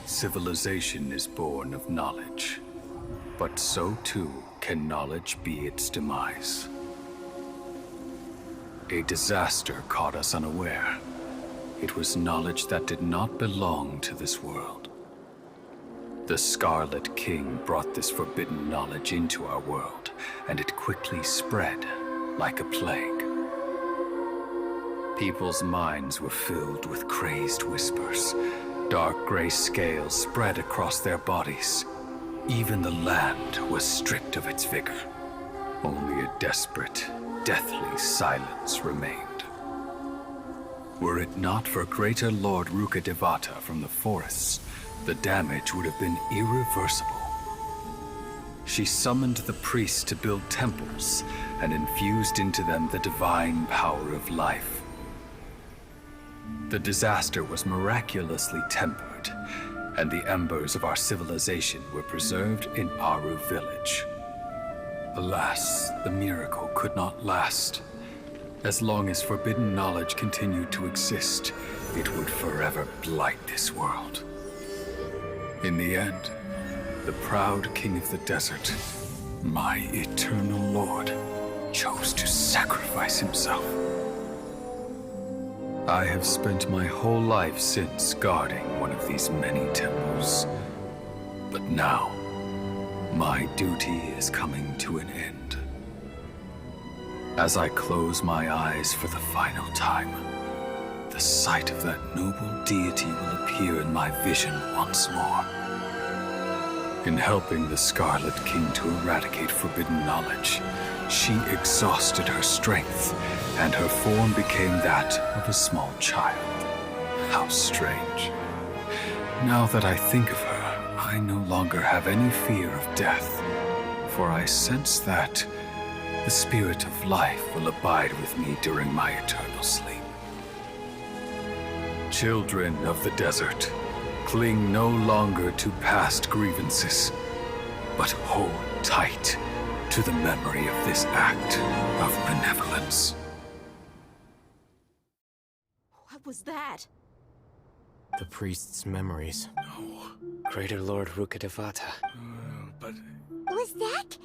Civilization is born of knowledge, but so too can knowledge be its demise. A disaster caught us unaware. It was knowledge that did not belong to this world. The Scarlet King brought this forbidden knowledge into our world, and it quickly spread like a plague. People's minds were filled with crazed whispers. Dark gray scales spread across their bodies. Even the land was stripped of its vigor. Only a desperate, deathly silence remained. Were it not for Greater Lord Rukkhadevata from the forests, the damage would have been irreversible. She summoned the priests to build temples and infused into them the divine power of life. The disaster was miraculously tempered, and the embers of our civilization were preserved in Aru village. Alas, the miracle could not last. As long as forbidden knowledge continued to exist, it would forever blight this world. In the end, the proud king of the desert, my eternal lord, chose to sacrifice himself. I have spent my whole life since guarding one of these many temples. But now, my duty is coming to an end. As I close my eyes for the final time, the sight of that noble deity will appear in my vision once more. In helping the Scarlet King to eradicate forbidden knowledge, she exhausted her strength, and her form became that of a small child. How strange. Now that I think of her, I no longer have any fear of death, for I sense that the spirit of life will abide with me during my eternal sleep. Children of the desert, cling no longer to past grievances, but hold tight to the memory of this act of benevolence. What was that? The priest's memories. No. Greater Lord Rukkhadevata. But... Was that?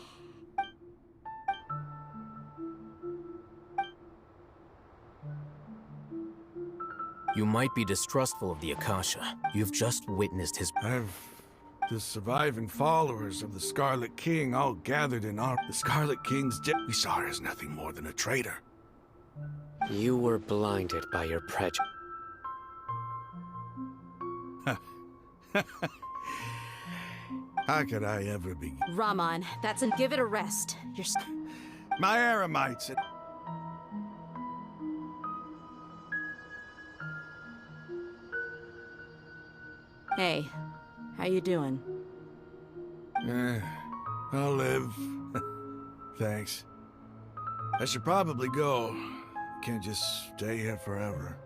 You might be distrustful of the Akasha. You've just witnessed his... The surviving followers of the Scarlet King all gathered in our... The Scarlet King's we saw her as nothing more than a traitor. You were blinded by your prejudice. How could I ever be... Raman, that's an... Give it a rest. You're... My Aramites... Hey, how you doing? I'll live. Thanks. I should probably go. Can't just stay here forever.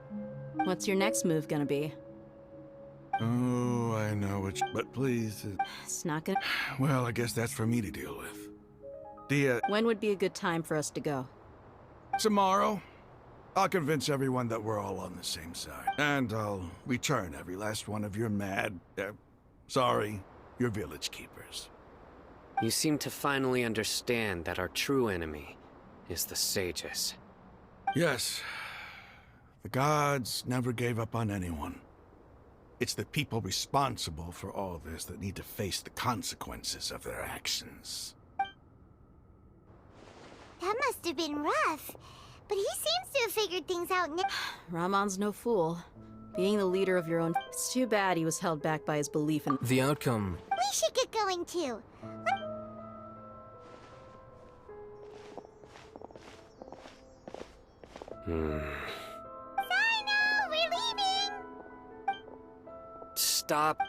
What's your next move gonna be? Oh, I know which... But please... It's not gonna... Well, I guess that's for me to deal with. When would be a good time for us to go? Tomorrow. I'll convince everyone that we're all on the same side. And I'll return every last one of your your village keepers. You seem to finally understand that our true enemy is the sages. Yes. The gods never gave up on anyone. It's the people responsible for all this that need to face the consequences of their actions. That must have been rough. But he seems to have figured things out now. Raman's no fool. Being the leader of your own... It's too bad he was held back by his belief in... The outcome... We should get going too. Sino, we're leaving! Stop